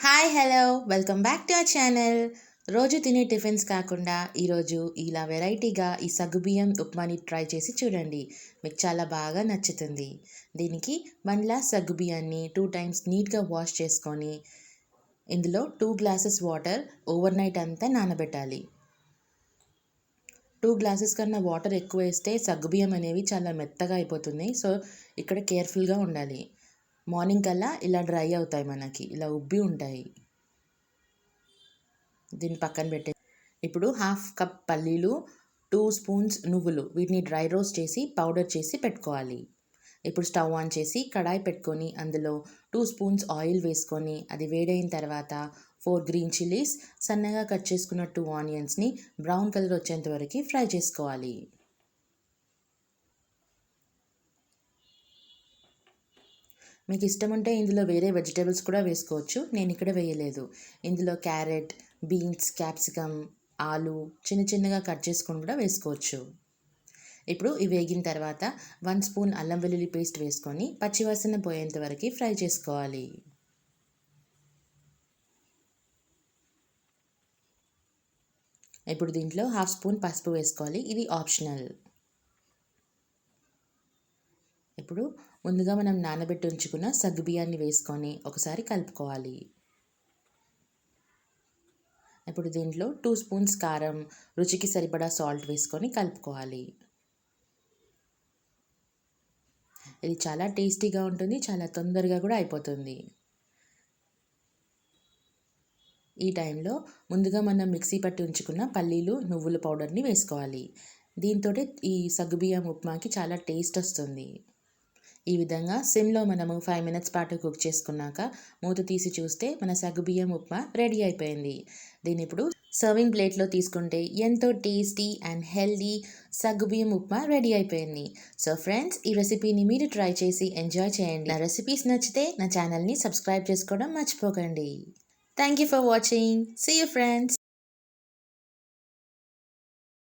Hi hello welcome back to our channel. రోజు తినే tiffins కాకుండా ఈరోజు ఇలా వెరైటీగా ఈ సగ్గుబియ్యం ఉప్మాని ట్రై చేసి చూడండి. మీకు చాలా బాగా నచ్చుతుంది. దీనికి 1 గ్లాస్ సగ్గుబియ్యాన్ని 2 టైమ్స్ నీట్గా వాష్ చేసుకొని ఇందులో 2 గ్లాసెస్ వాటర్ ఓవర్ నైట్ అంతా నానబెట్టాలి. 2 గ్లాసెస్ కన్నా వాటర్ ఎక్కువ వేస్తే సగ్గుబియ్యం అనేవి చాలా మెత్తగా అయిపోతున్నాయి. సో ఇక్కడ కేర్ఫుల్గా ఉండాలి. మార్నింగ్ కల్లా ఇలా డ్రై అవుతాయి, మనకి ఇలా ఉబ్బి ఉంటాయి. దీన్ని పక్కన పెట్టే ఇప్పుడు 1/2 కప్ పల్లీలు, 2 స్పూన్స్ నువ్వులు, వీటిని డ్రై రోస్ట్ చేసి పౌడర్ చేసి పెట్టుకోవాలి. ఇప్పుడు స్టవ్ ఆన్ చేసి కడాయి పెట్టుకొని అందులో 2 స్పూన్స్ ఆయిల్ వేసుకొని అది వేడైన తర్వాత 4 గ్రీన్ చిల్లీస్, సన్నగా కట్ చేసుకున్న 2 ఆనియన్స్ని బ్రౌన్ కలర్ వచ్చేంత వరకు ఫ్రై చేసుకోవాలి. మీకు ఇష్టం ఉంటే ఇందులో వేరే వెజిటేబుల్స్ కూడా వేసుకోవచ్చు. నేను ఇక్కడ వేయలేదు. ఇందులో క్యారెట్, బీన్స్, క్యాప్సికమ్, ఆలు చిన్న చిన్నగా కట్ చేసుకొని కూడా వేసుకోవచ్చు. ఇప్పుడు ఇవి వేగిన తర్వాత 1 స్పూన్ అల్లం వెల్లుల్లి పేస్ట్ వేసుకొని పచ్చివాసన పోయేంత వరకు ఫ్రై చేసుకోవాలి. ఇప్పుడు దీంట్లో 1/2 స్పూన్ పసుపు వేసుకోవాలి. ఇది ఆప్షనల్. ఇప్పుడు ముందుగా మనం నానబెట్టి ఉంచుకున్న సగ్గుబియ్యాన్ని వేసుకొని ఒకసారి కలుపుకోవాలి. ఇప్పుడు దీంట్లో 2 స్పూన్స్ కారం, రుచికి సరిపడా సాల్ట్ వేసుకొని కలుపుకోవాలి. ఇది చాలా టేస్టీగా ఉంటుంది, చాలా తొందరగా కూడా అయిపోతుంది. ఈ టైంలో ముందుగా మనం మిక్సీ పట్టి ఉంచుకున్న పల్లీలు, నువ్వుల పౌడర్ని వేసుకోవాలి. దీంతో ఈ సగ్గుబియ్యం ఉప్మాకి చాలా టేస్ట్ వస్తుంది. ఈ విధంగా సిమ్లో మనము 5 మినిట్స్ పాటు కుక్ చేసుకున్నాక మూత తీసి చూస్తే మన సగ్గుబియ్యం ఉప్మా రెడీ అయిపోయింది. దీన్ని ఇప్పుడు సర్వింగ్ ప్లేట్లో తీసుకుంటే ఎంతో టేస్టీ అండ్ హెల్దీ సగ్గుబియ్యం ఉప్మా రెడీ అయిపోయింది. సో ఫ్రెండ్స్, ఈ రెసిపీని మీరు ట్రై చేసి ఎంజాయ్ చేయండి. నా రెసిపీస్ నచ్చితే నా ఛానల్ని సబ్స్క్రైబ్ చేసుకోవడం మర్చిపోకండి. Thank you for watching. See you friends.